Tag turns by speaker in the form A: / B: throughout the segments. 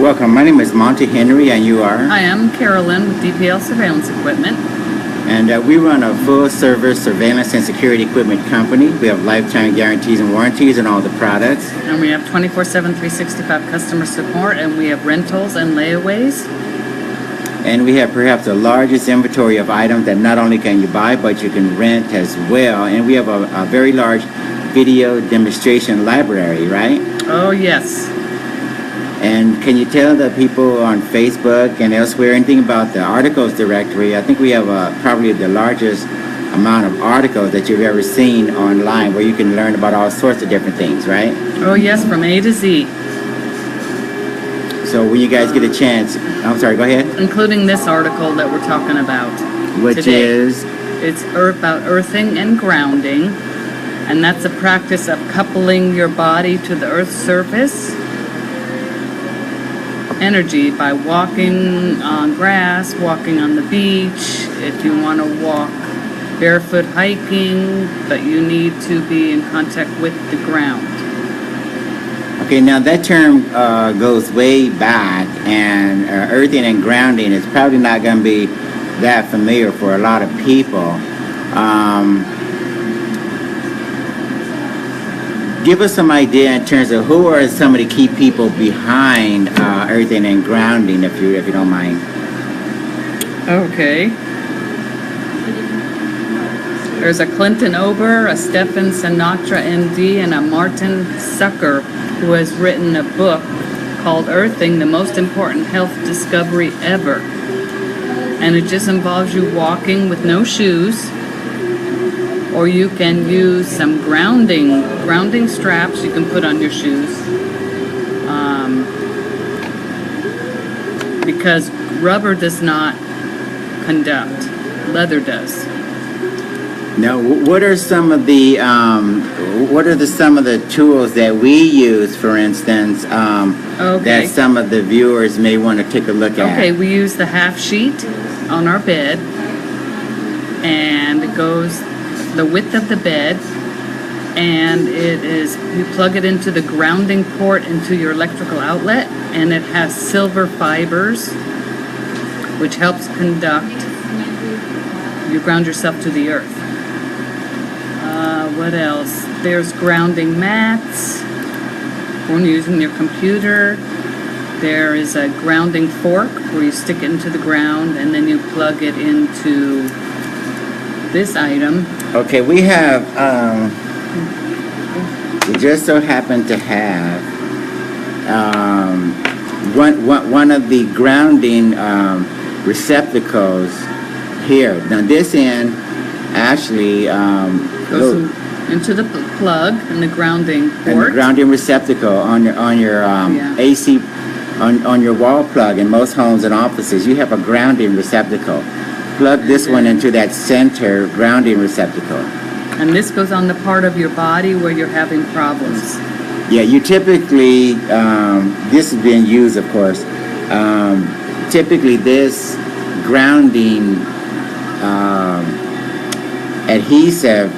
A: Welcome. My name is Monty Henry, and you are?
B: I am Carolyn with DPL Surveillance Equipment.
A: And we run a full-service surveillance and security equipment company. We have lifetime guarantees and warranties on all the products.
B: And we have 24/7, 365 customer support, and we have rentals and layaways.
A: And we have perhaps the largest inventory of items that not only can you buy, but you can rent as well. And we have a very large video demonstration library, right?
B: Oh, yes.
A: And can you tell the people on Facebook and elsewhere anything about the articles directory? I think we have probably the largest amount of articles that you've ever seen online where you can learn about all sorts of different things, right?
B: Oh, yes, from A to Z.
A: So when you guys get a chance, I'm sorry, go ahead.
B: Including this article that we're talking about
A: Which
B: today.
A: is?
B: It's about earthing and grounding. And that's a practice of coupling your body to the Earth's surface energy by walking on grass, walking on the beach, if you want to walk barefoot hiking, but you need to be in contact with the ground.
A: Okay, now that term goes way back, and earthing and grounding is probably not going to be that familiar for a lot of people. Give us some idea in terms of who are some of the key people behind earthing and grounding, if you don't mind.
B: Okay. There's a Clinton Ober, a Stephen Sinatra MD, and a Martin Sucker, who has written a book called Earthing, the Most Important Health Discovery Ever. And it just involves you walking with no shoes, or you can use some grounding straps you can put on your shoes, because rubber does not conduct, leather does.
A: Now, what are some of the tools that we use, for instance, that some of the viewers may want to take a look at?
B: Okay, we use the half sheet on our bed, and it goes the width of the bed, and you plug it into the grounding port into your electrical outlet, and it has silver fibers, which helps conduct. You ground yourself to the earth. What else? There's grounding mats when you're using your computer. There is a grounding fork where you stick it into the ground, and then you plug it into this item.
A: Okay, we have, we just so happen to have one of the grounding receptacles here. Now this end actually
B: goes into the plug and the grounding port.
A: And the grounding receptacle on your AC, on your wall plug in most homes and offices, you have a grounding receptacle. Plug this one into that center grounding receptacle.
B: And this goes on the part of your body where you're having problems.
A: Yeah, you typically, this is being used, of course. Typically this grounding adhesive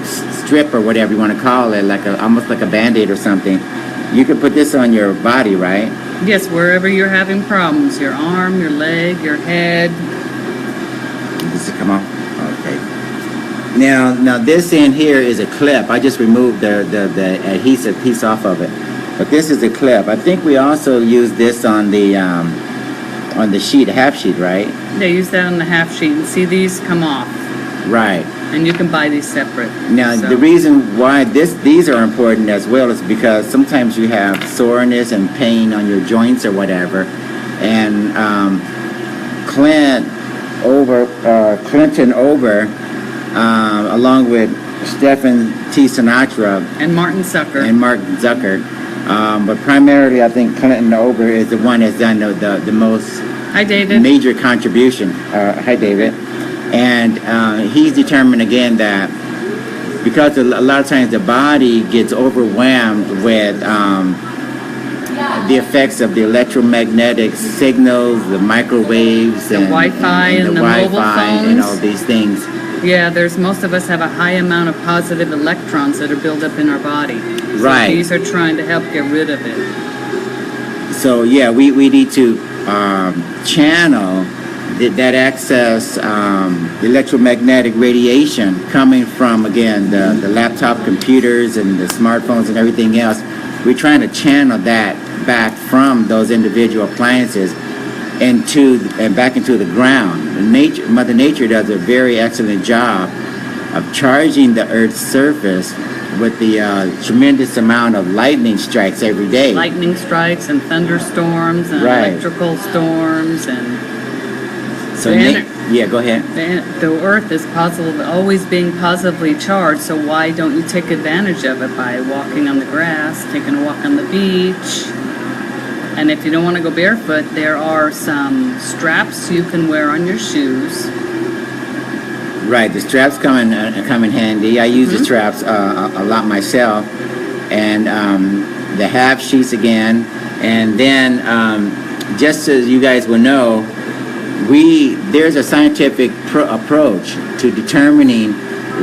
A: strip or whatever you want to call it, almost like a Band-Aid or something. You can put this on your body, right?
B: Yes, wherever you're having problems, your arm, your leg, your head.
A: Does it come off? Okay. Now this in here is a clip. I just removed the adhesive piece off of it, but this is a clip. I think we also use this on the sheet, half sheet, right?
B: They use that on the half sheet, and see these come off.
A: Right.
B: And you can buy these separate.
A: Now, the reason why these are important as well is because sometimes you have soreness and pain on your joints or whatever. And Clinton Ober, along with Stephen T. Sinatra
B: and Martin Zucker.
A: But primarily, I think Clinton Ober is the one that's done the most
B: Hi, David.
A: major contribution. Hi, David. And he's determined again that because a lot of times the body gets overwhelmed with the effects of the electromagnetic signals, the microwaves,
B: the Wi-Fi and the mobile phones,
A: and all these things.
B: Yeah, most of us have a high amount of positive electrons that are built up in our body. So
A: right.
B: These are trying to help get rid of it.
A: So yeah, we need to channel that excess electromagnetic radiation coming from, again, the laptop computers and the smartphones and everything else. We're trying to channel that back from those individual appliances and back into the ground. Mother Nature does a very excellent job of charging the Earth's surface with the tremendous amount of lightning strikes every day.
B: Lightning strikes and thunderstorms and electrical storms and...
A: So yeah, go ahead.
B: The Earth is always being positively charged, so why don't you take advantage of it by walking on the grass, taking a walk on the beach? And if you don't want to go barefoot, there are some straps you can wear on your shoes.
A: Right, the straps come in handy. I use the straps a lot myself, and the half sheets again. And then, just as you guys will know, there's a scientific approach to determining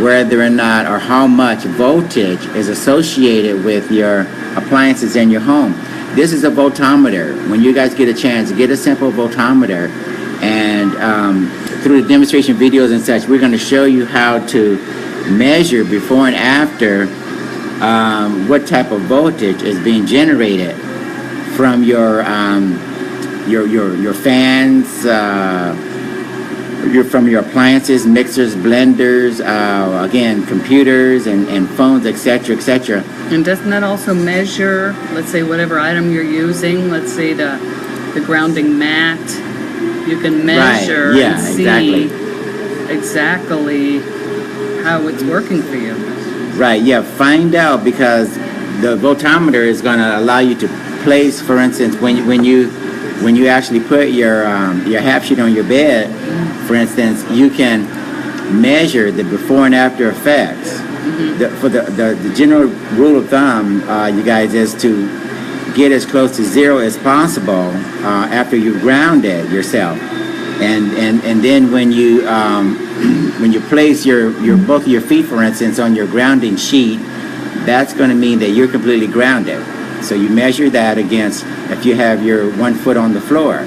A: whether or not or how much voltage is associated with your appliances in your home. This is a voltometer. When you guys get a chance, get a simple voltometer, and through the demonstration videos and such, we're going to show you how to measure before and after what type of voltage is being generated from your fans, from your appliances, mixers, blenders, again, computers and phones, etc., etc.
B: And doesn't that also measure, let's say, whatever item you're using, let's say the grounding mat, you can measure and see exactly how it's working for you.
A: Right, yeah, find out, because the voltometer is going to allow you to place, for instance, when you actually put your half sheet on your bed, for instance, you can measure the before and after effects. For the general rule of thumb, you guys, is to get as close to zero as possible after you grounded yourself, and then when you place both of your feet, for instance, on your grounding sheet, that's going to mean that you're completely grounded. So you measure that against if you have your 1 foot on the floor.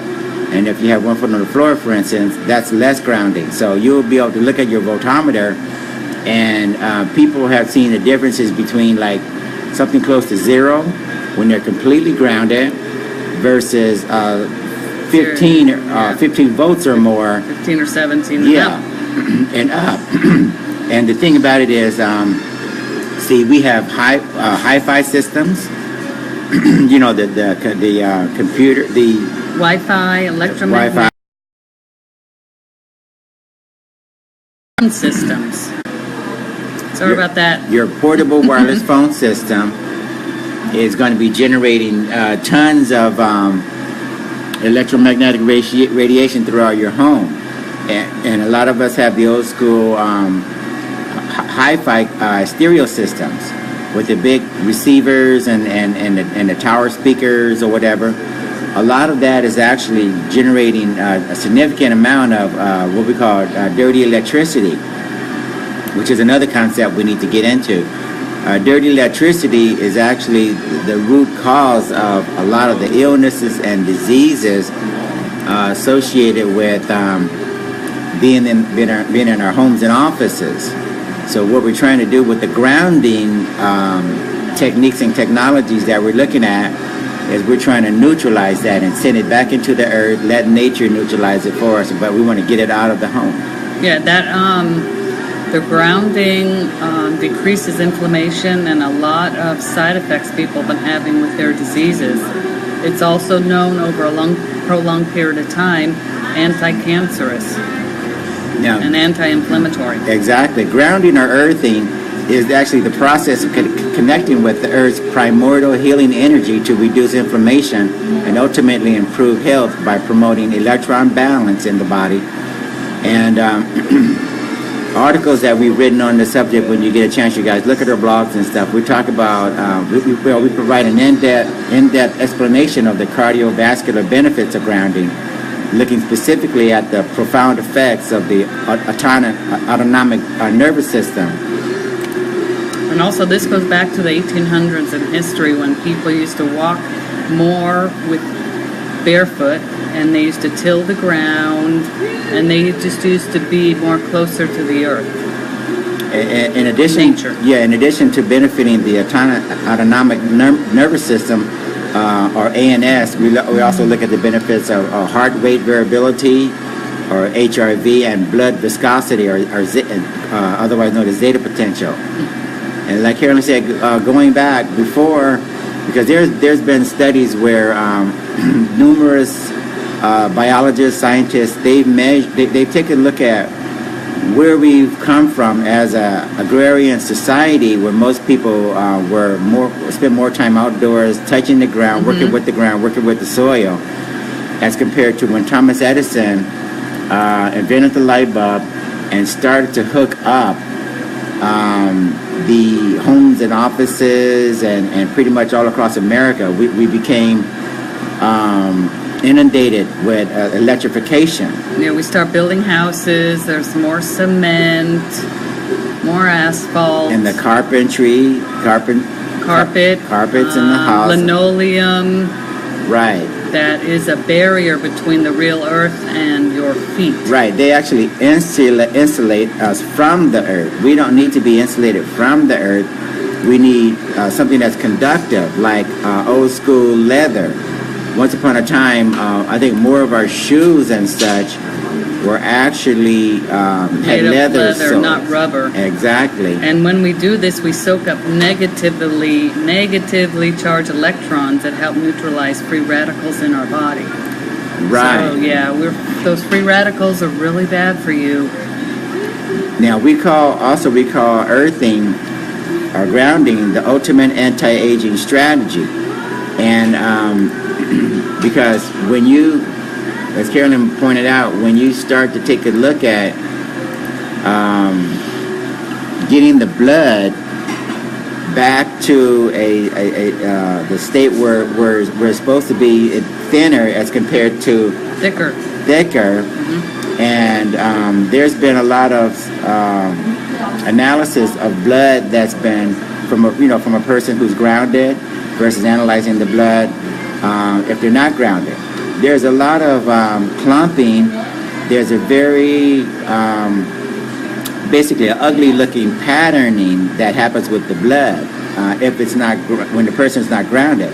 A: And if you have 1 foot on the floor, for instance, that's less grounding. So you'll be able to look at your voltometer, and people have seen the differences between like something close to zero when they're completely grounded versus 15 volts or more.
B: 15 or 17
A: and up. And the thing about it is, see, we have hi-fi systems. You know, the computer, the
B: Wi-Fi, electromagnetic systems. Sorry about that.
A: Your portable wireless phone system is going to be generating tons of electromagnetic radiation throughout your home, and a lot of us have the old school hi-fi stereo systems with the big receivers and the tower speakers or whatever. A lot of that is actually generating a significant amount of what we call dirty electricity, which is another concept we need to get into. Dirty electricity is actually the root cause of a lot of the illnesses and diseases associated with being in our homes and offices. So what we're trying to do with the grounding techniques and technologies that we're looking at is we're trying to neutralize that and send it back into the earth, let nature neutralize it for us, but we want to get it out of the home.
B: Yeah, that the grounding decreases inflammation and a lot of side effects people have been having with their diseases. It's also known over a prolonged period of time anti-cancerous.
A: Yeah.
B: And anti-inflammatory.
A: Exactly. Grounding or earthing is actually the process of connecting with the Earth's primordial healing energy to reduce inflammation and ultimately improve health by promoting electron balance in the body. And articles that we've written on the subject, when you get a chance, you guys look at our blogs and stuff. We talk about, we provide an in-depth explanation of the cardiovascular benefits of grounding, looking specifically at the profound effects of the autonomic nervous system.
B: And also this goes back to the 1800s in history when people used to walk more with barefoot, and they used to till the ground, and they just used to be more closer to the earth.
A: In addition,
B: Nature.
A: in addition to benefiting the autonomic nervous system, or ANS, we also look at the benefits of heart rate variability, or HRV, and blood viscosity, or otherwise known as zeta potential. And like Carolyn said, going back before, because there's been studies where numerous biologists, scientists, they've taken a look at where we've come from as a agrarian society, where most people spend more time outdoors, touching the ground, working with the ground, working with the soil, as compared to when Thomas Edison invented the light bulb and started to hook up the homes and offices and pretty much all across America. We became inundated with electrification.
B: Yeah, we start building houses, there's more cement, more asphalt.
A: And the carpets in the house.
B: Linoleum.
A: Right.
B: That is a barrier between the real earth and your feet.
A: Right. They actually insulate us from the earth. We don't need to be insulated from the earth. We need something that's conductive, like old school leather. Once upon a time, I think more of our shoes and such were actually had leather,
B: not rubber.
A: Exactly.
B: And when we do this, we soak up negatively charged electrons that help neutralize free radicals in our body.
A: Right.
B: So yeah, those free radicals are really bad for you.
A: Now we call earthing or grounding the ultimate anti-aging strategy, and because when you, as Carolyn pointed out, when you start to take a look at getting the blood back to the state where we're supposed to be, thinner as compared to
B: thicker,
A: and there's been a lot of analysis of blood that's been from a person who's grounded versus analyzing the blood if they're not grounded. There's a lot of clumping. There's a very basically an ugly looking patterning that happens with the blood if it's not when the person's not grounded.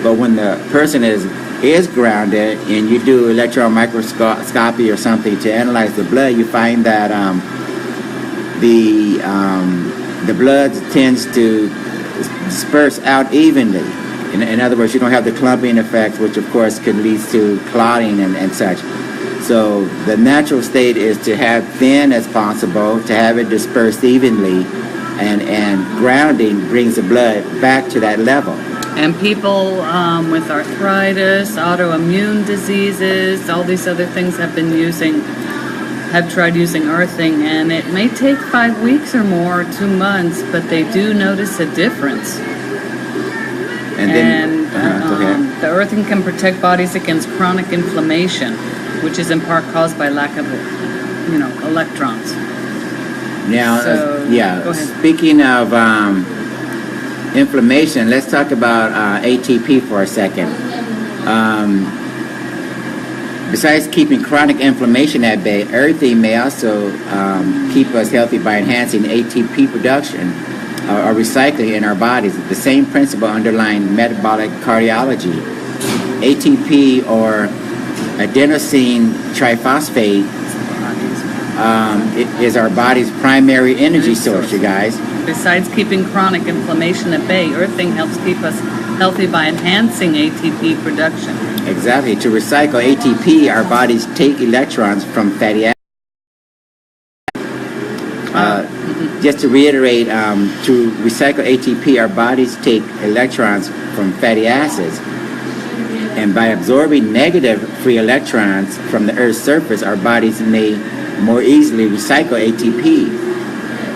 A: But when the person is grounded and you do electron microscopy or something to analyze the blood, you find that the blood tends to disperse out evenly. In other words, you don't have the clumping effects, which of course could lead to clotting and such. So the natural state is to have thin as possible, to have it dispersed evenly, and grounding brings the blood back to that level.
B: And people with arthritis, autoimmune diseases, all these other things have tried using earthing, and it may take 5 weeks or more, 2 months, but they do notice a difference.
A: And then,
B: the earthing can protect bodies against chronic inflammation, which is in part caused by lack of, electrons.
A: Now,
B: So, go ahead.
A: Speaking of inflammation, let's talk about ATP for a second. Besides keeping chronic inflammation at bay, earthing may also keep us healthy by enhancing ATP production or recycling in our bodies. The same principle underlying metabolic cardiology. ATP, or adenosine triphosphate, it is our body's primary energy source, you guys.
B: Besides keeping chronic inflammation at bay, earthing helps keep us healthy by enhancing ATP production.
A: Exactly. To recycle ATP, our bodies take electrons from fatty acids. Just to reiterate, to recycle ATP, our bodies take electrons from fatty acids. And by absorbing negative free electrons from the Earth's surface, our bodies may more easily recycle ATP.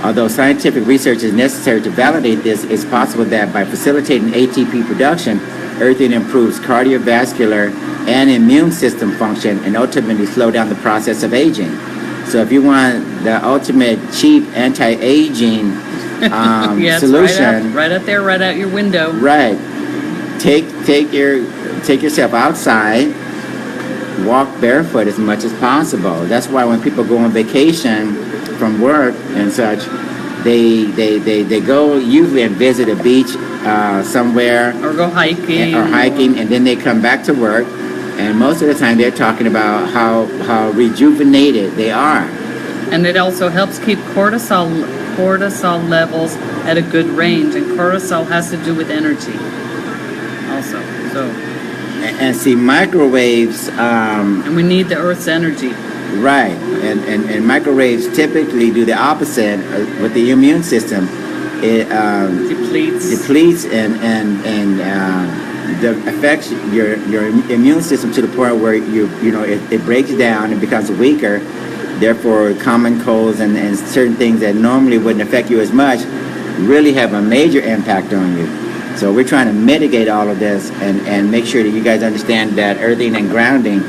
A: Although scientific research is necessary to validate this, it's possible that by facilitating ATP production, earthing improves cardiovascular and immune system function and ultimately slow down the process of aging. So if you want the ultimate cheap anti-aging
B: Yes,
A: solution,
B: right out there, right out your window.
A: right? take yourself outside, walk barefoot as much as possible. That's why when people go on vacation from work and such, they go usually and visit a beach somewhere,
B: or go hiking,
A: and then they come back to work, and most of the time they're talking about how rejuvenated they are.
B: And it also helps keep cortisol levels at a good range, and cortisol has to do with energy also. So,
A: and see, microwaves,
B: and we need the Earth's energy.
A: Right, and microwaves typically do the opposite with the immune system. It depletes and affects your immune system to the point where it breaks down and becomes weaker. Therefore, common colds and certain things that normally wouldn't affect you as much really have a major impact on you. So we're trying to mitigate all of this and make sure that you guys understand that earthing and grounding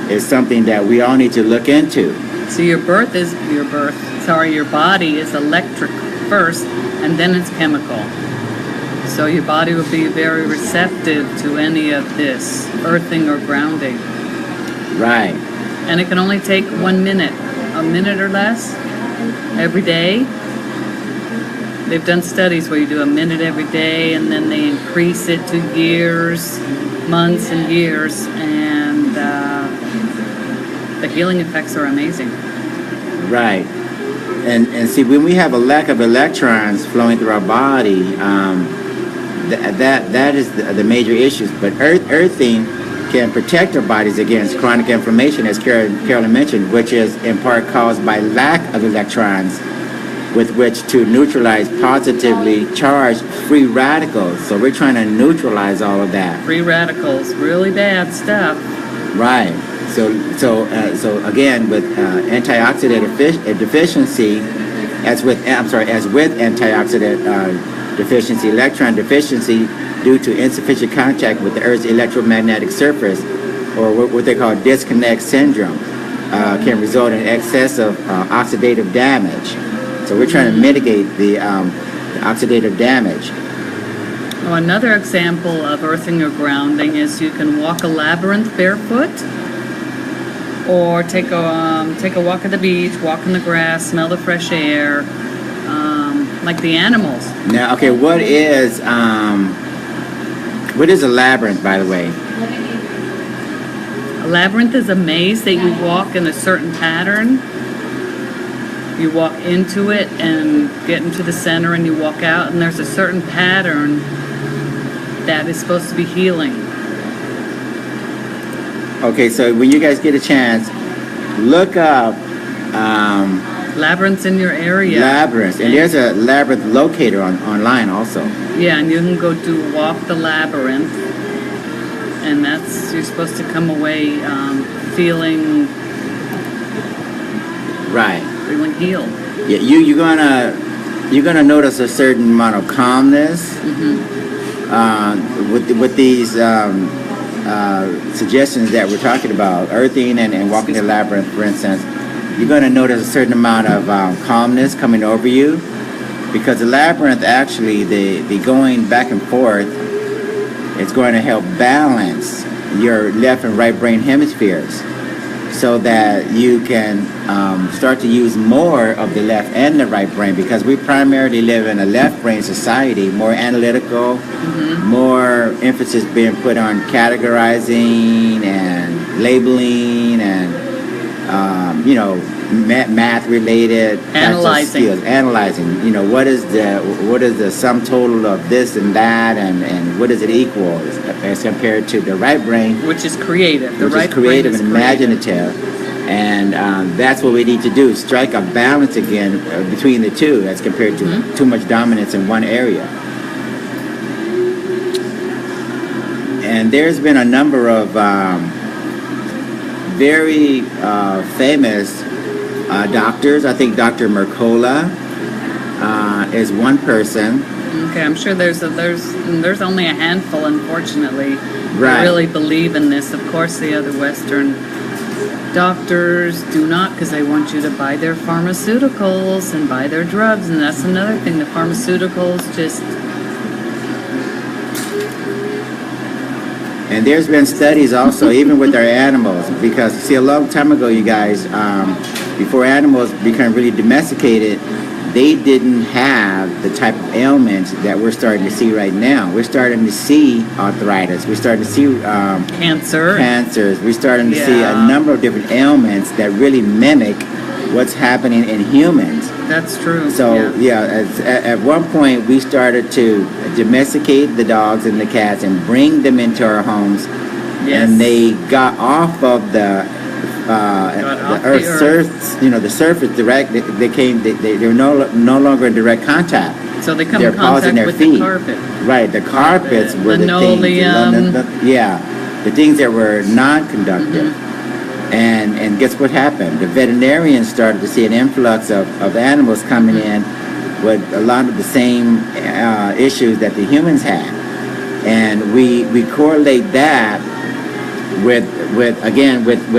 A: is something that we all need to look into.
B: So your body is electric first, and then it's chemical. So your body will be very receptive to any of this earthing or grounding.
A: Right.
B: And it can only take 1 minute, a minute or less, every day. They've done studies where you do a minute every day, and then they increase it to years, months and years, and the healing effects are amazing.
A: Right. And see, when we have a lack of electrons flowing through our body, that is the major issues. But earthing can protect our bodies against chronic inflammation, as Carolyn mentioned, which is in part caused by lack of electrons with which to neutralize positively charged free radicals. So we're trying to neutralize all of that.
B: Free radicals, really bad stuff.
A: Right. So again, with antioxidant deficiency, as with antioxidant deficiency, electron deficiency due to insufficient contact with the Earth's electromagnetic surface, or what they call disconnect syndrome, can result in excessive oxidative damage. So we're trying to mitigate the oxidative damage.
B: Oh, another example of earthing or grounding is you can walk a labyrinth barefoot, or take a walk at the beach, walk in the grass, smell the fresh air, like the animals.
A: Now, okay, what is a labyrinth, by the way?
B: A labyrinth is a maze that you walk in a certain pattern. You walk into it and get into the center, and you walk out, and there's a certain pattern that is supposed to be healing.
A: Okay, so when you guys get a chance, look up
B: labyrinths in your area.
A: Labyrinths, and there's a labyrinth locator online also.
B: Yeah, and you can go do walk the labyrinth, and you're supposed to come away feeling
A: right.
B: Feeling healed.
A: Yeah, you're gonna notice a certain amount of calmness with these suggestions that we're talking about, earthing and walking the labyrinth, for instance. You're gonna notice a certain amount of calmness coming over you, because the labyrinth actually the going back and forth is going to help balance your left and right brain hemispheres, so that you can start to use more of the left and the right brain, because we primarily live in a left brain society, more analytical, more emphasis being put on categorizing and labeling and math related skills, analyzing, what is the sum total of this and that, and what does it equal as compared to the right brain,
B: which is creative. The right
A: creative
B: brain is
A: and imaginative. And that's what we need to do, strike a balance again between the two, as compared to too much dominance in one area. And there's been a number of very famous doctors. I think Dr. Mercola is one person.
B: Okay, I'm sure there's only a handful, unfortunately,
A: right,
B: that really believe in this. Of course, the other Western doctors do not, because they want you to buy their pharmaceuticals and buy their drugs, and that's another thing. The pharmaceuticals just
A: And there's been studies also, even with our animals, because see, a long time ago, you guys, before animals became really domesticated, they didn't have the type of ailments that we're starting to see right now. We're starting to see arthritis. We're starting to see cancers. We're starting to see a number of different ailments that really mimic what's happening in humans.
B: That's true.
A: So at one point we started to domesticate the dogs and the cats and bring them into our homes, and they got off of the Earth's surface. You know, the surface direct. They were no longer in direct contact.
B: So they come in contact with the carpet.
A: Right, the carpets were
B: linoleum.
A: The things that were non-conductive. And guess what happened? The veterinarians started to see an influx of animals coming in with a lot of the same issues that the humans had. And we correlate that with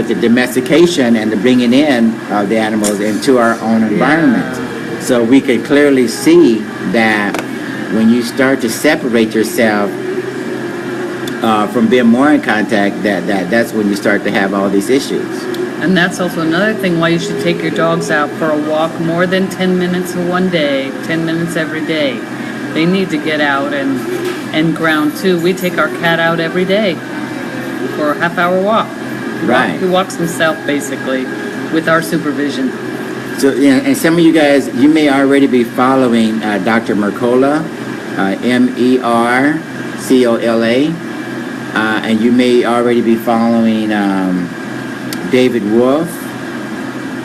A: the domestication and the bringing in of the animals into our own environment. So we could clearly see that when you start to separate yourself from being more in contact, that's when you start to have all these issues.
B: And that's also another thing why you should take your dogs out for a walk more than 10 minutes one day, 10 minutes every day. They need to get out and ground too. We take our cat out every day for a half-hour walk. He walks himself basically with our supervision.
A: So and some of you guys, you may already be following Dr. Mercola, Mercola. And you may already be following David Wolf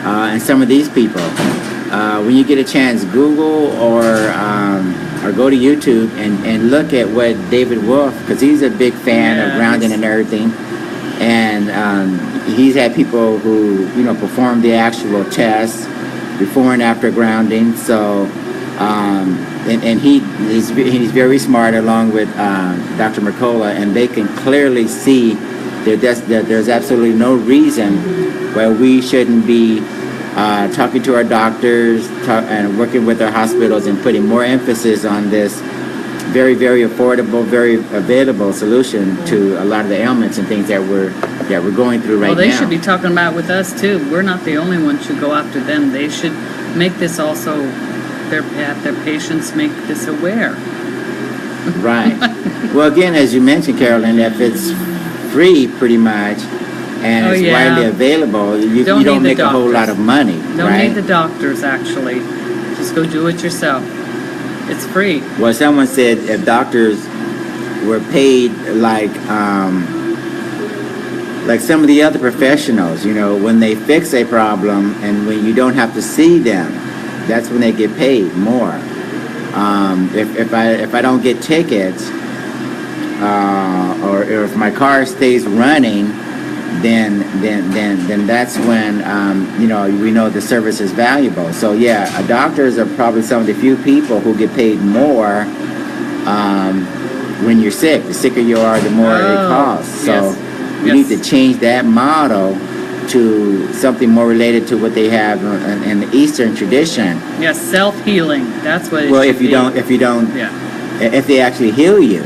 A: and some of these people. When you get a chance, Google or go to YouTube and look at what David Wolf, because he's a big fan of grounding and everything. And he's had people who perform the actual tests before and after grounding. So. And he's very smart, along with Dr. Mercola, and they can clearly see that there's absolutely no reason why we shouldn't be talking to our doctors and working with our hospitals and putting more emphasis on this very, very affordable, very available solution to a lot of the ailments and things that we're going through right now.
B: Well, they should be talking about with us too. We're not the only ones who go after them. They should make this also. Their patients make this aware.
A: Right. Well, again, as you mentioned, Carolyn, if it's free pretty much and it's widely available, you don't make a whole lot of money.
B: Don't need the doctors, actually. Just go do it yourself. It's free.
A: Well, someone said if doctors were paid like some of the other professionals, when they fix a problem and when you don't have to see them, that's when they get paid more. If I don't get tickets, or if my car stays running, then that's when we know the service is valuable. So doctors are probably some of the few people who get paid more when you're sick. The sicker you are, the more it costs. So we need to change that model to something more related to what they have in the Eastern tradition.
B: Yes, self-healing. That's what it should
A: be. If they actually heal you,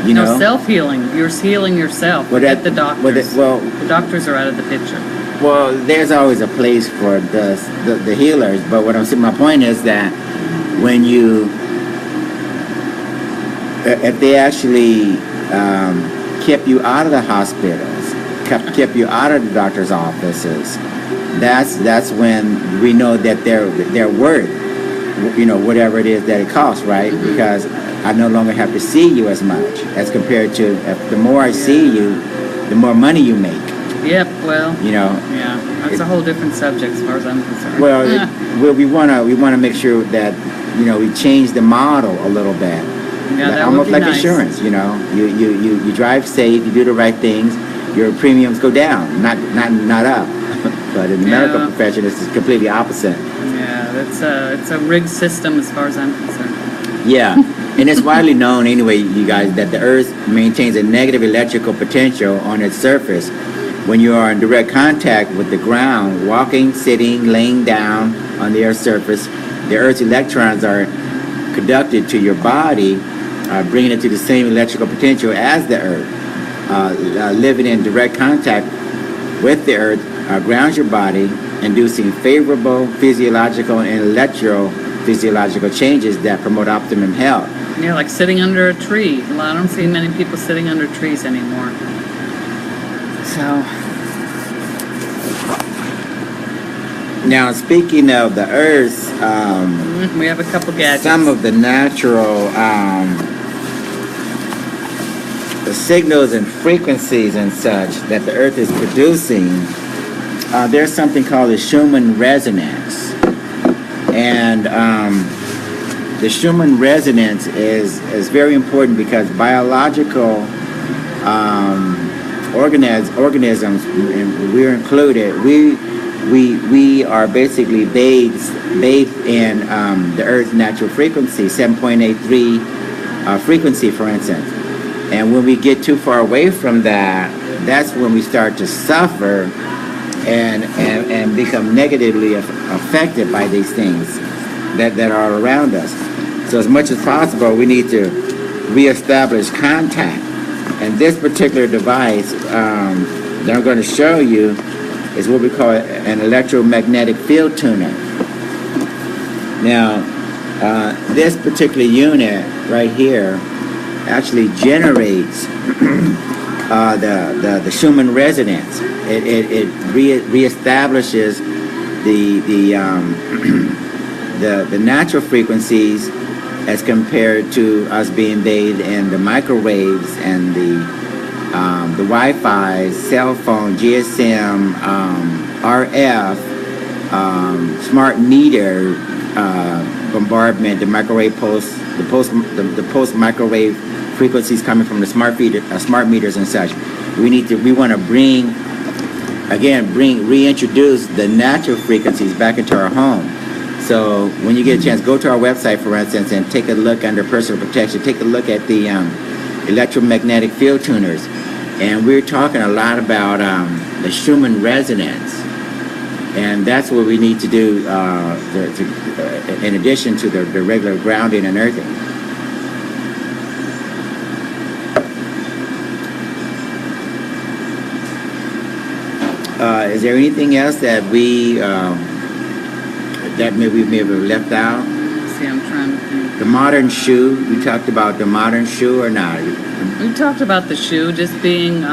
B: No, self-healing. You're healing yourself. Forget the doctors. The doctors are out of the picture.
A: Well, there's always a place for the healers, but what I'm saying, my point is that when if they actually kept you out of the hospitals, kept you out of the doctor's offices, that's when we know that they're worth, whatever it is that it costs, right? Mm-hmm. Because I no longer have to see you as much as compared to the more I see you, the more money you make.
B: Yep. Well. That's a whole different subject as far as I'm concerned.
A: Well, we want to make sure that we change the model a little bit.
B: Yeah, that
A: almost
B: would be
A: like
B: nice.
A: Insurance. You drive safe, you do the right things, your premiums go down, not up. But in the medical profession, it's completely opposite.
B: Yeah, it's a rigged system as far as I'm concerned.
A: Yeah, and it's widely known anyway, you guys, that the Earth maintains a negative electrical potential on its surface when you are in direct contact with the ground, walking, sitting, laying down on the Earth's surface. The Earth's electrons are conducted to your body, bringing it to the same electrical potential as the Earth. living in direct contact with the earth grounds your body, inducing favorable physiological and electrophysiological changes that promote optimum health.
B: Yeah, like sitting under a tree. Well, I don't see many people sitting under trees anymore. So,
A: now speaking of the earth,
B: we have a couple gadgets.
A: some of the natural the signals and frequencies and such that the earth is producing, there's something called the Schumann resonance. And the Schumann resonance is very important because biological organisms, and we're included, we are basically bathed in the Earth's natural frequency, 7.83 frequency, for instance. And when we get too far away from that, that's when we start to suffer and become negatively affected by these things that are around us. So as much as possible, we need to reestablish contact. And this particular device that I'm going to show you is what we call an electromagnetic field tuner. Now, this particular unit right here actually generates the Schumann resonance. It reestablishes the natural frequencies as compared to us being bathed in the microwaves and the Wi-Fi, cell phone, GSM, RF, smart meter bombardment, the microwave pulse, the pulse microwave frequencies coming from the smart meters and such. We want to reintroduce the natural frequencies back into our home. So when you get a chance, go to our website, for instance, and take a look under personal protection. Take a look at the electromagnetic field tuners. And we're talking a lot about the Schumann resonance. And that's what we need to do in addition to the regular grounding and earthing. Is there anything else that we may have left out?
B: See, I'm trying to think.
A: The modern shoe. We talked about the modern shoe or not?
B: We talked about the shoe just being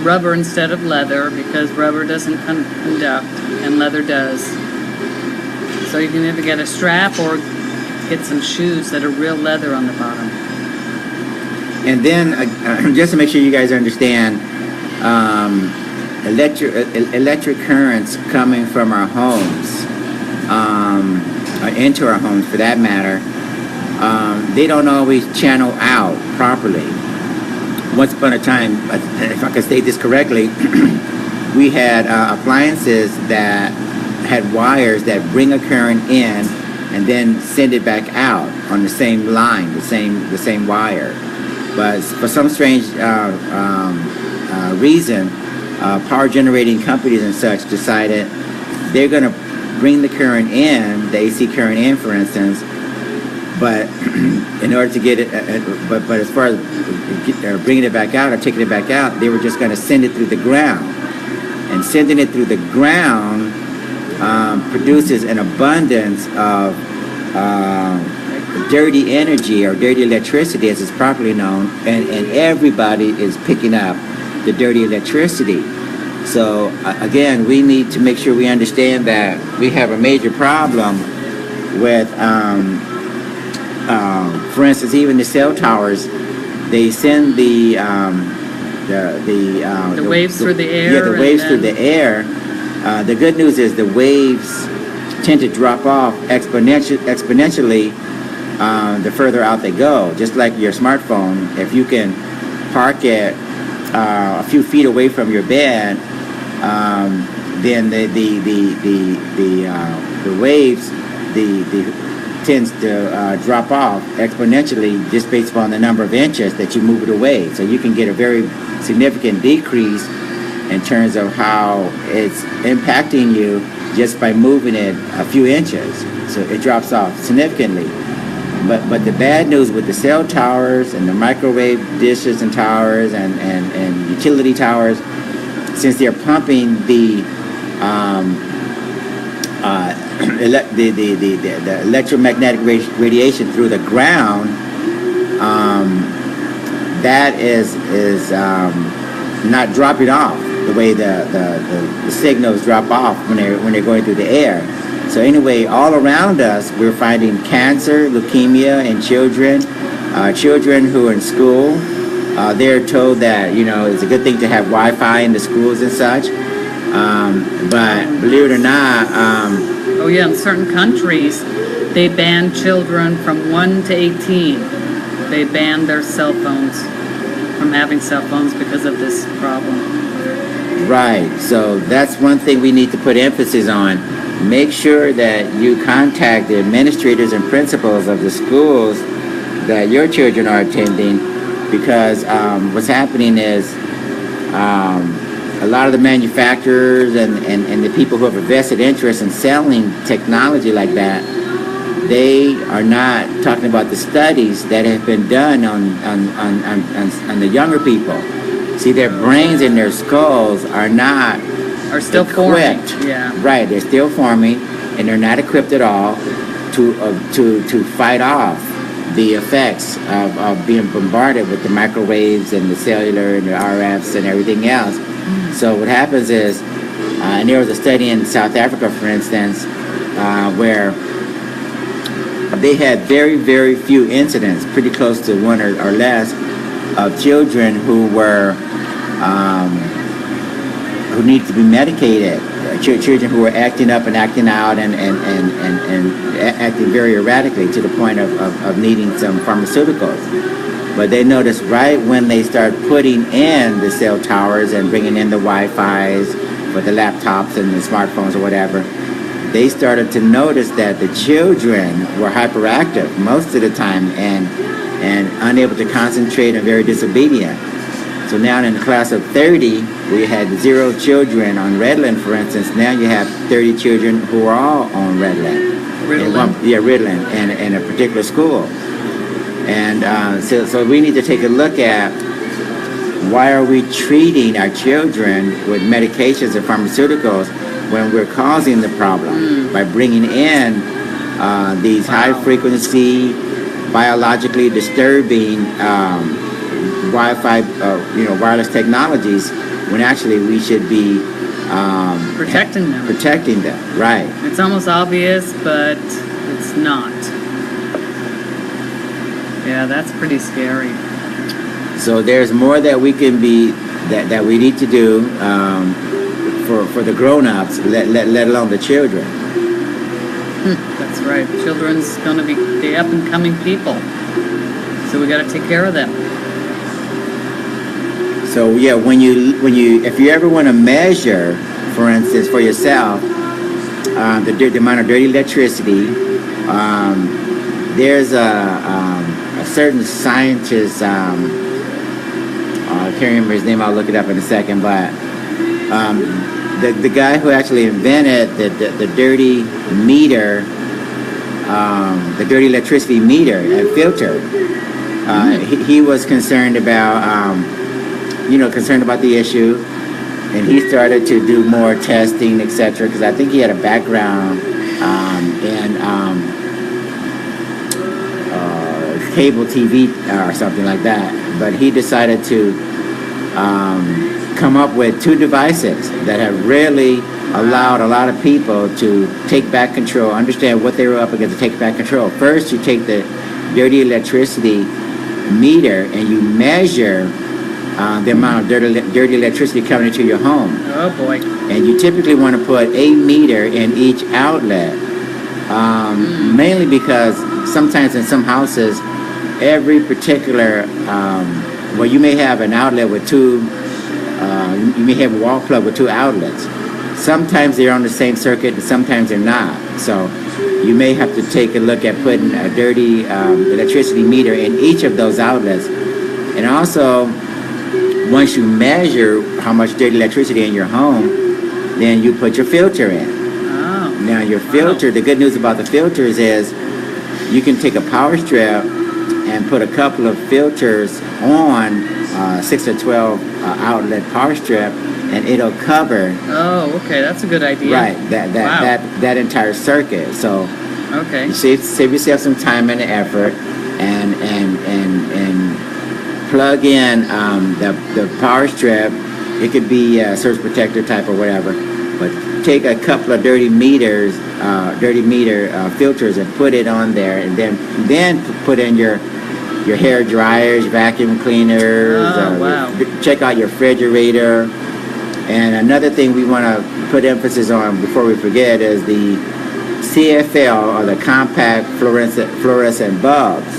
B: rubber instead of leather because rubber doesn't conduct and leather does. So you can either get a strap or get some shoes that are real leather on the bottom.
A: And then, just to make sure you guys understand, electric currents coming from our homes, or into our homes for that matter, they don't always channel out properly. Once upon a time, if I can state this correctly, we had appliances that had wires that bring a current in and then send it back out on the same line, the same wire. But for some strange reason, power generating companies and such decided they're going to bring the current in, the AC current in, for instance, but in order to get it, but as far as bringing it back out or taking it back out, they were just going to send it through the ground. And sending it through the ground produces an abundance of dirty energy or dirty electricity, as it's properly known, and everybody is picking up the dirty electricity. So again, we need to make sure we understand that we have a major problem with, for instance, even the cell towers. They send the
B: waves through the air.
A: Yeah, the waves through the air. The good news is the waves tend to drop off exponentially the further out they go. Just like your smartphone, if you can park it a few feet away from your bed, then the waves tends to drop off exponentially just based upon the number of inches that you move it away. So you can get a very significant decrease in terms of how it's impacting you just by moving it a few inches. So it drops off significantly. But the bad news with the cell towers and the microwave dishes and towers and utility towers, since they're pumping the the electromagnetic radiation through the ground, that is not dropping off the way the signals drop off when they're going through the air. So anyway, all around us, we're finding cancer, leukemia in children, children who are in school. They're told that, it's a good thing to have Wi-Fi in the schools and such. But believe it or not,
B: in certain countries, they ban children from 1 to 18. They ban their cell phones from having cell phones because of this problem.
A: Right. So that's one thing we need to put emphasis on. Make sure that you contact the administrators and principals of the schools that your children are attending, because what's happening is a lot of the manufacturers and the people who have a vested interest in selling technology like that, they are not talking about the studies that have been done on the younger people. See, their brains and their skulls are still
B: equipped.
A: Forming.
B: Yeah.
A: Right, they're still forming, and they're not equipped at all to fight off the effects of being bombarded with the microwaves and the cellular and the RFs and everything else. So what happens is, and there was a study in South Africa, for instance, where they had very, very few incidents, pretty close to one or less, of children who were who need to be medicated, children who were acting up and acting out and acting very erratically to the point of needing some pharmaceuticals. But they noticed right when they start putting in the cell towers and bringing in the Wi-Fi's for the laptops and the smartphones or whatever, they started to notice that the children were hyperactive most of the time and unable to concentrate and very disobedient. So now in the class of 30, we had 0 children on Ritalin, for instance. Now you have 30 children who are all on Ritalin. Ritalin in a particular school. And so we need to take a look at, why are we treating our children with medications and pharmaceuticals when we're causing the problem by bringing in these high-frequency, biologically disturbing Wi-Fi, wireless technologies, when actually we should be
B: protecting them.
A: Protecting them, right?
B: It's almost obvious, but it's not. Yeah, that's pretty scary.
A: So there's more that we can be that we need to do for the grown-ups, let alone the children.
B: That's right. Children's going to be the up-and-coming people, so we got to take care of them.
A: So yeah, when you if you ever want to measure, for instance, for yourself, the amount of dirty electricity, there's a certain scientist. I can't remember his name. I'll look it up in a second. But the guy who actually invented the dirty meter, the dirty electricity meter and filter, he was concerned about the issue, and he started to do more testing, etc. Because I think he had a background in cable TV or something like that. But he decided to come up with 2 devices that have really allowed a lot of people to take back control, understand what they were up against, to take back control. First, you take the dirty electricity meter and you measure the amount of dirty electricity coming into your home.
B: Oh boy.
A: And you typically want to put a meter in each outlet, mainly because sometimes in some houses, every particular, you may have an outlet with 2, you may have a wall plug with 2 outlets. Sometimes they're on the same circuit and sometimes they're not. So you may have to take a look at putting a dirty electricity meter in each of those outlets. And also, once you measure how much dirty electricity in your home, then you put your filter in.
B: Oh.
A: Now your filter, the good news about the filters is you can take a power strip and put a couple of filters on 6 or 12 outlet power strip, and it'll cover.
B: Oh, okay, that's a good idea.
A: Right, that entire circuit. So
B: okay,
A: you save yourself some time and effort, and plug in the power strip. It could be a surge protector type or whatever, but take a couple of dirty meter filters and put it on there, and then put in your hair dryers, vacuum cleaners.
B: Wow.
A: Check out your refrigerator. And another thing we want to put emphasis on before we forget is the CFL, or the compact fluorescent bulbs.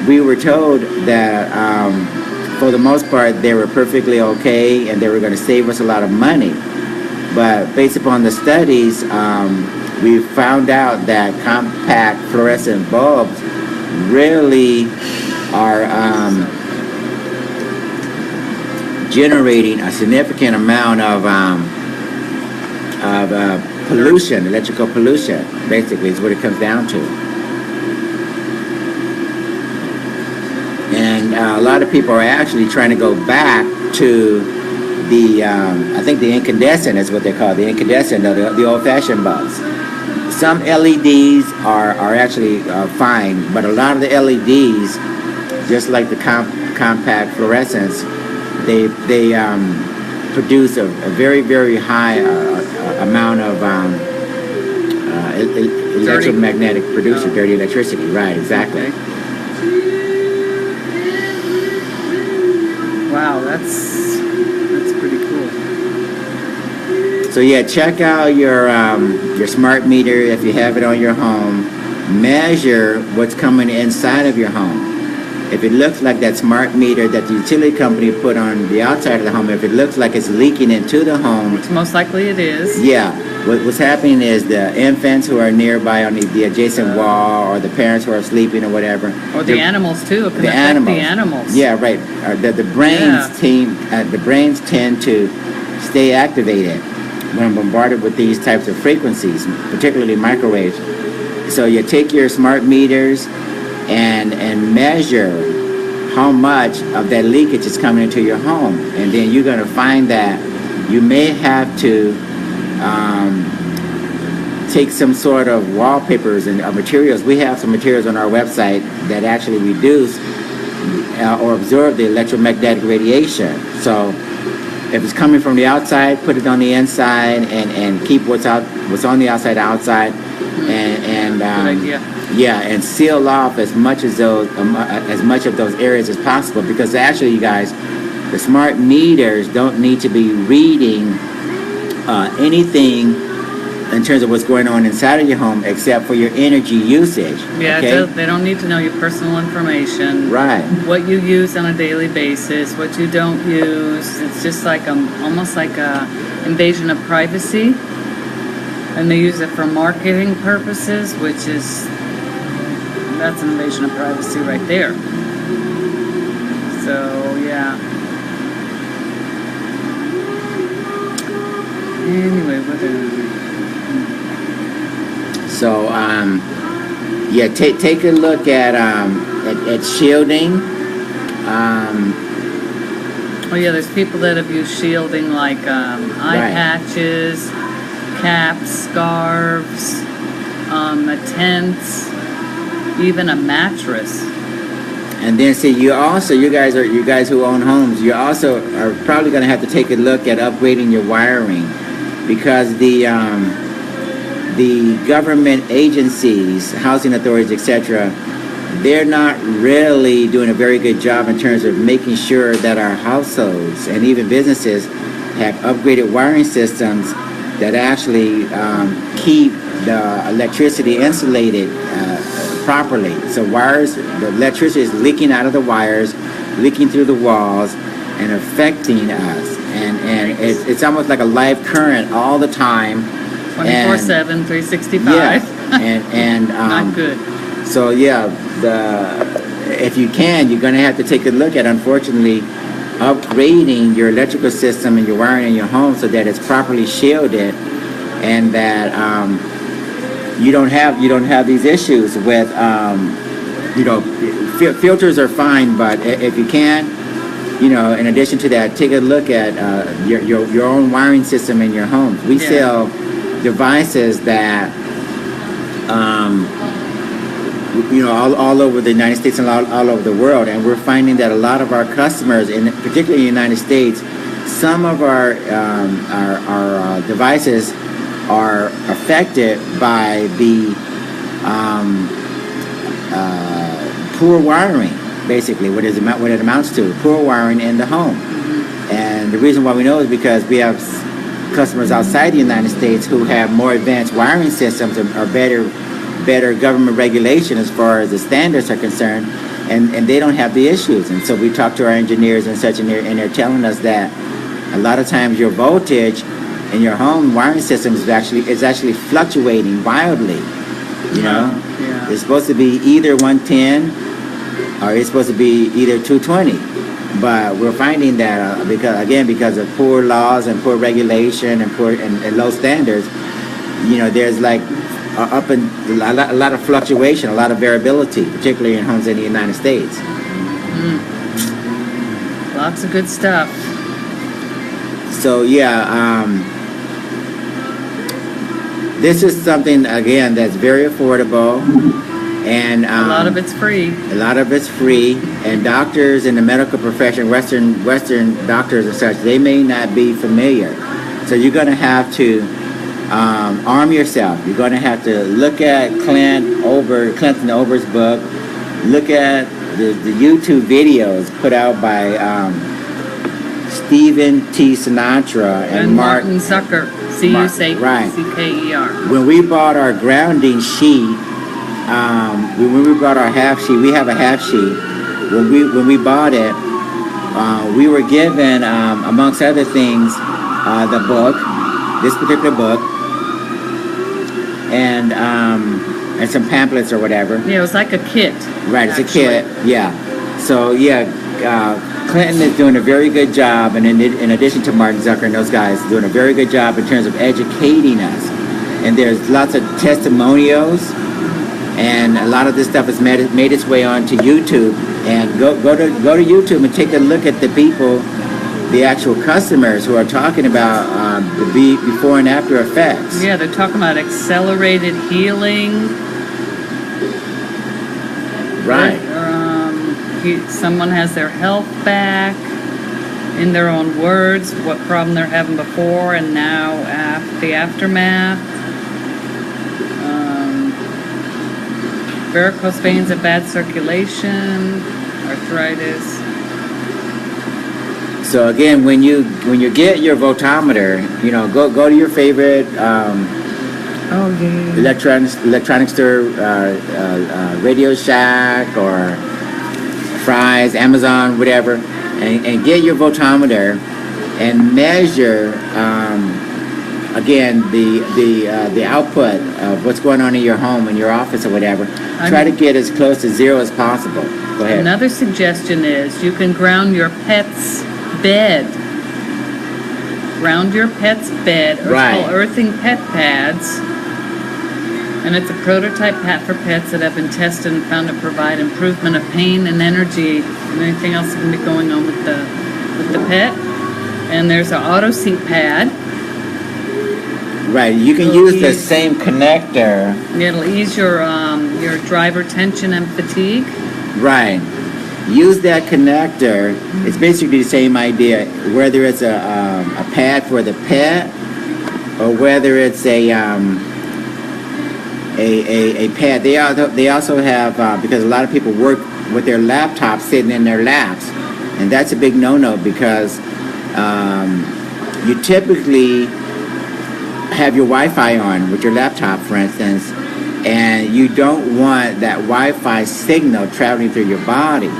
A: We were told that for the most part they were perfectly okay and they were going to save us a lot of money. But based upon the studies, we found out that compact fluorescent bulbs really are generating a significant amount of pollution, electrical pollution, basically is what it comes down to. And a lot of people are actually trying to go back to the, I think the incandescent is what they call it, the incandescent, the old-fashioned bulbs. Some LEDs are actually fine, but a lot of the LEDs, just like the compact fluorescents, they produce a very, very high amount of electromagnetic producer, dirty electricity. Right, exactly.
B: Okay. Wow, that's pretty cool.
A: So yeah, check out your smart meter if you have it on your home. Measure what's coming inside of your home. If it looks like that smart meter that the utility company put on the outside of the home, if it looks like it's leaking into the home,
B: Which most likely it is.
A: yeah, what's happening is the infants who are nearby on the adjacent wall, or the parents who are sleeping or whatever.
B: Or the animals too. It can
A: The
B: affect
A: animals.
B: the animals.
A: Yeah, right. The brains tend to stay activated when bombarded with these types of frequencies, particularly microwaves. So you take your smart meters and measure how much of that leakage is coming into your home, and then you're going to find that you may have to take some sort of wallpapers and materials. We have some materials on our website that actually reduce or absorb the electromagnetic radiation. So if it's coming from the outside, put it on the inside, and keep what's on the outside outside, and
B: Good idea.
A: yeah, and seal off as much of those areas as possible, because actually, you guys, the smart meters don't need to be reading anything in terms of what's going on inside of your home except for your energy usage.
B: Yeah,
A: okay?
B: they don't need to know your personal information.
A: Right.
B: What you use on a daily basis, what you don't use. It's just like almost like a invasion of privacy. And they use it for marketing purposes, which is, that's an invasion of privacy right there. So, yeah. Anyway, what
A: So, yeah, take a look at shielding.
B: oh yeah, there's people that have used shielding like eye
A: Right.
B: patches, caps, scarves, a tent, even a mattress.
A: And then see, you guys who own homes, you also are probably going to have to take a look at upgrading your wiring, because the government agencies, housing authorities, etc., they're not really doing a very good job in terms of making sure that our households and even businesses have upgraded wiring systems that actually keep the electricity insulated properly. So the electricity is leaking out of the wires, leaking through the walls, and affecting us. And it's almost like a live current all the time.
B: 24/7, 365.
A: Yeah, and
B: Not good.
A: So yeah, if you can, you're going to have to take a look at, unfortunately, upgrading your electrical system and your wiring in your home so that it's properly shielded, and that you don't have these issues with filters are fine, but if you can, in addition to that, take a look at your own wiring system in your home. We sell devices that all over the United States and all over the world, and we're finding that a lot of our customers, particularly in the United States, some of our devices are affected by the poor wiring, basically, what it amounts to, poor wiring in the home. And the reason why we know is because we have customers outside the United States who have more advanced wiring systems or better government regulation as far as the standards are concerned, and they don't have the issues. And so we talk to our engineers and such, and they're telling us that a lot of times your voltage in your home wiring system is actually fluctuating wildly. It's supposed to be either 110 or it's supposed to be either 220. But we're finding that because of poor laws and poor regulation and low standards, there's like a lot of fluctuation, a lot of variability, particularly in homes in the United States.
B: Lots of good stuff.
A: So this is something, again, that's very affordable, and
B: a lot of it's free.
A: A lot of it's free, and doctors in the medical profession, Western doctors and such, they may not be familiar. So you're going to have to arm yourself. You're going to have to look at Clinton Ober's book, look at the YouTube videos put out by Stephen T. Sinatra and
B: Martin Zucker, C-U-C-K-E-R.
A: When we bought our grounding sheet, when we bought our half sheet, we have a half sheet. When we bought it, we were given, amongst other things, the book, this particular book, and some pamphlets or whatever.
B: Yeah, it was like a kit.
A: Right, it's actually a kit. Yeah. So Clinton is doing a very good job, and in addition to Martin Zucker and those guys, doing a very good job in terms of educating us. And there's lots of testimonials, and a lot of this stuff has made its way onto YouTube. And go to YouTube and take a look at the people, the actual customers who are talking about the before and after effects.
B: Yeah, they're talking about accelerated healing.
A: Right.
B: Someone has their health back in their own words, what problem they're having before and now the aftermath. Varicose veins and bad circulation, arthritis.
A: So again, when you get your voltometer, go to your favorite electronic store, Radio Shack or Fry's, Amazon, whatever, and get your voltometer and measure again the output of what's going on in your home, in your office, or whatever. Try to get as close to zero as possible. Go ahead.
B: Another suggestion is you can ground your pet's bed. Ground your pet's bed.
A: Right.
B: Called earthing pet pads. And it's a prototype pad for pets that have been tested and found to provide improvement of pain and energy and anything else that can be going on with the pet. And there's an auto seat pad.
A: Right, you can use the same connector.
B: It'll ease your driver tension and fatigue.
A: Right. Use that connector. It's basically the same idea, whether it's a pad for the pet or whether it's a pad. They also have because a lot of people work with their laptops sitting in their laps, and that's a big no-no because you typically have your Wi-Fi on with your laptop, for instance, and you don't want that Wi-Fi signal traveling through your body.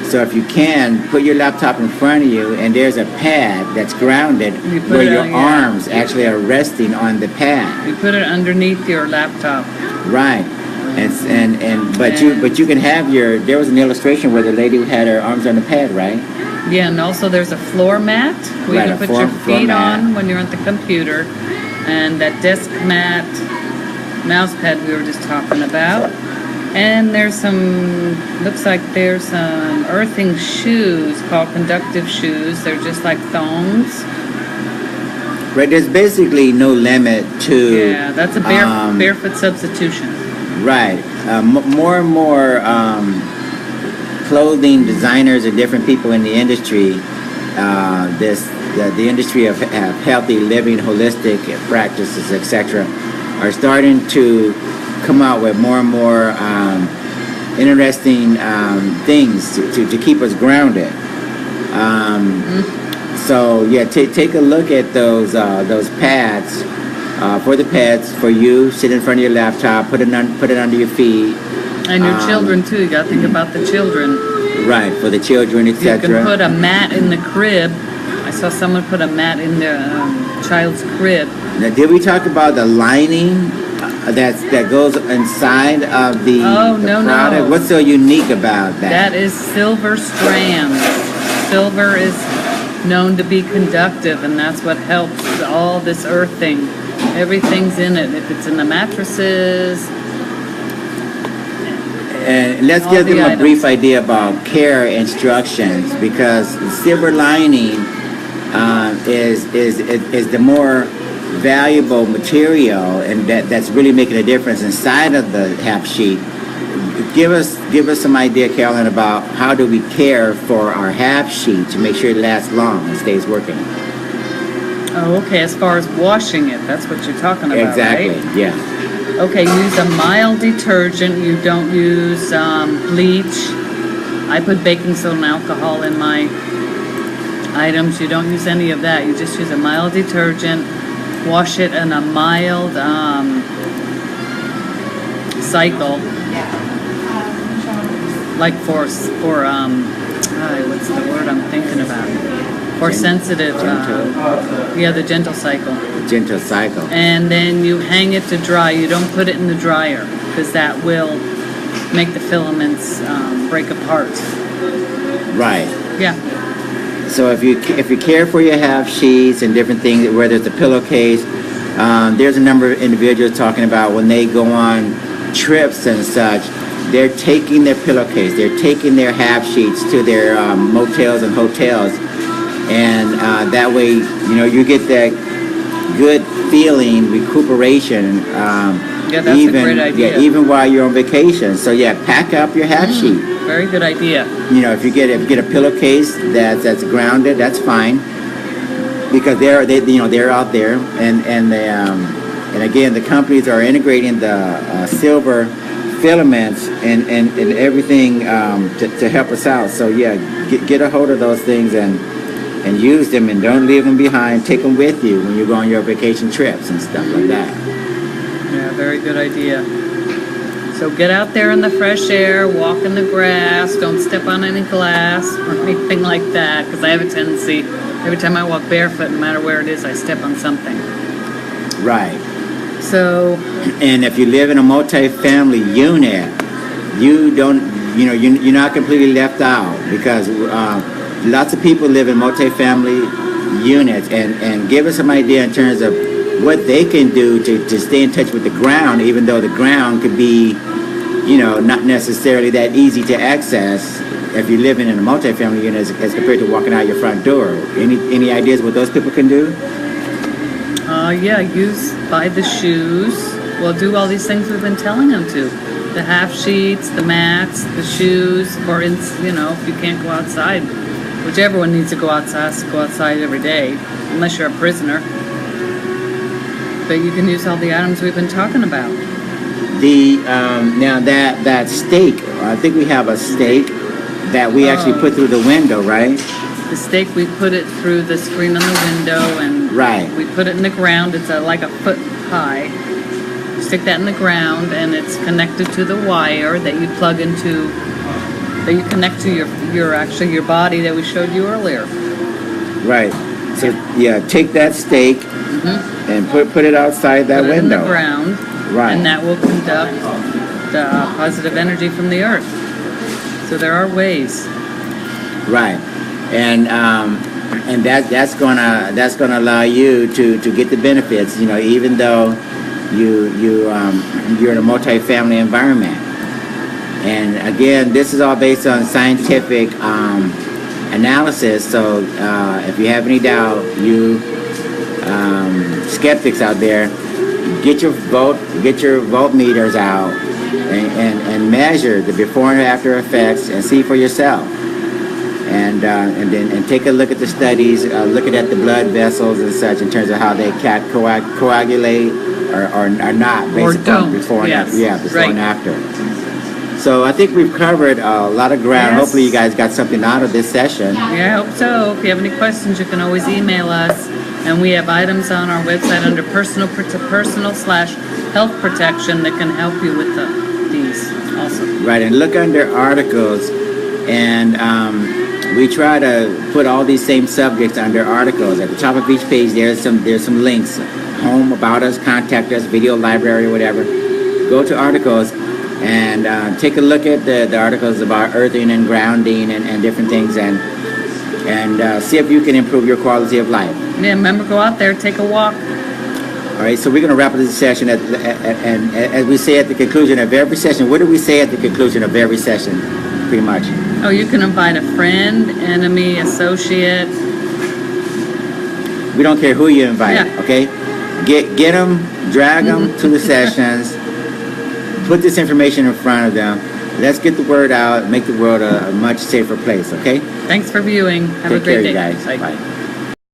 A: So if you can, put your laptop in front of you, and there's a pad that's grounded where your arms actually are resting on the pad.
B: You put it underneath your laptop.
A: Right. But you can have there was an illustration where the lady had her arms on the pad, right?
B: Yeah, and also there's a floor mat where you can put your feet on when you're at the computer. And that desk mat mouse pad we were just talking about. And there's some, looks like there's some earthing shoes called conductive shoes. They're just like thongs.
A: Right, there's basically no limit to...
B: Yeah, that's a barefoot substitution. Right.
A: More and more clothing designers and different people in the industry, the industry of healthy living, holistic practices, etc., are starting to come out with more and more interesting things to keep us grounded. So yeah, take a look at those pads for the pets for you. Sit in front of your laptop, put it under your feet.
B: And your children too. You got to think about the children.
A: Right, for the children, etc.
B: You can put a mat in the crib. I saw someone put a mat in their child's crib.
A: Now, did we talk about the lining that goes inside of the product? What's so unique about that?
B: That is silver strands. Silver is known to be conductive, and that's what helps all this earthing. Everything's in it. If it's in the mattresses.
A: And let's give them a brief idea about care instructions, because the silver lining is the more valuable material, and that's really making a difference inside of the half sheet. Give us some idea, Carolyn, about how do we care for our half sheet to make sure it lasts long and stays working.
B: Oh, okay. As far as washing it, that's what you're talking about,
A: exactly,
B: right?
A: Yeah.
B: Okay, use a mild detergent. You don't use bleach. I put baking soda and alcohol in my items. You don't use any of that. You just use a mild detergent. Wash it in a mild cycle. Like for what's the word I'm thinking about? For sensitive, the gentle cycle.
A: Gentle cycle.
B: And then you hang it to dry. You don't put it in the dryer, because that will make the filaments break apart.
A: Right.
B: Yeah.
A: So if you care for your half sheets and different things, whether it's a pillowcase, there's a number of individuals talking about when they go on trips and such, they're taking their pillowcase, they're taking their half sheets to their motels and hotels, and that way, you get that good feeling, recuperation.
B: Yeah, that's a great idea.
A: Yeah, even while you're on vacation. So yeah, pack up your half sheet.
B: Very good idea.
A: If you get a pillowcase that's grounded, that's fine, because they're out there, and again, the companies are integrating the silver filaments and everything to help us out. So yeah, get a hold of those things and use them, and don't leave them behind. Take them with you when you go on your vacation trips and stuff like that.
B: Yeah, very good idea. So get out there in the fresh air, walk in the grass, don't step on any glass or anything like that, because I have a tendency, every time I walk barefoot, no matter where it is, I step on something.
A: Right.
B: So.
A: And if you live in a multi-family unit, you're not completely left out, because lots of people live in multi-family units, and give us some idea in terms of what they can do to stay in touch with the ground, even though the ground could be, not necessarily that easy to access if you're living in a multi-family unit as compared to walking out your front door. Any ideas what those people can do?
B: Buy the shoes. Well, do all these things we've been telling them to. The half sheets, the mats, the shoes, for instance, if you can't go outside, which everyone needs to go outside every day, unless you're a prisoner. But you can use all the items we've been talking about.
A: Now that stake, I think we have a stake that we actually put through the window, right?
B: The stake, we put it through the screen on the window, and we put it in the ground. It's like a foot high. You stick that in the ground, and it's connected to the wire that you plug into, that you connect to your body that we showed you earlier.
A: Right. So take that stake and put it outside that window.
B: Put it in the ground.
A: Right.
B: And that will conduct the positive energy from the earth. So there are ways.
A: Right. And that's gonna allow you to get the benefits. Even though you're in a multi-family environment. And again, this is all based on scientific analysis. So if you have any doubt, you skeptics out there, get your voltmeters out and measure the before and after effects and see for yourself. And then take a look at the studies, looking at the blood vessels and such in terms of how they coagulate or not based on before and after. Yeah, before and after. So I think we've covered a lot of ground.
B: Yes.
A: Hopefully you guys got something out of this session.
B: Yeah, I hope so. If you have any questions, you can always email us. And we have items on our website under personal/health protection that can help you with these also.
A: Right, and look under articles, and we try to put all these same subjects under articles. At the top of each page, there's some links: home, about us, contact us, video library, whatever. Go to articles and take a look at the articles about earthing and grounding and different things, and see if you can improve your quality of life.
B: Yeah, remember, go out there, take a walk.
A: All right, so we're going to wrap up this session, and as we say at the conclusion of every session, what do we say at the conclusion of every session, pretty much?
B: Oh, you can invite a friend, enemy, associate.
A: We don't care who you invite, okay? Get them, drag them to the sessions, put this information in front of them. Let's get the word out, make the world a much safer place, okay?
B: Thanks for viewing. Have a great day.
A: Take care, you guys.
B: Bye.
A: Bye.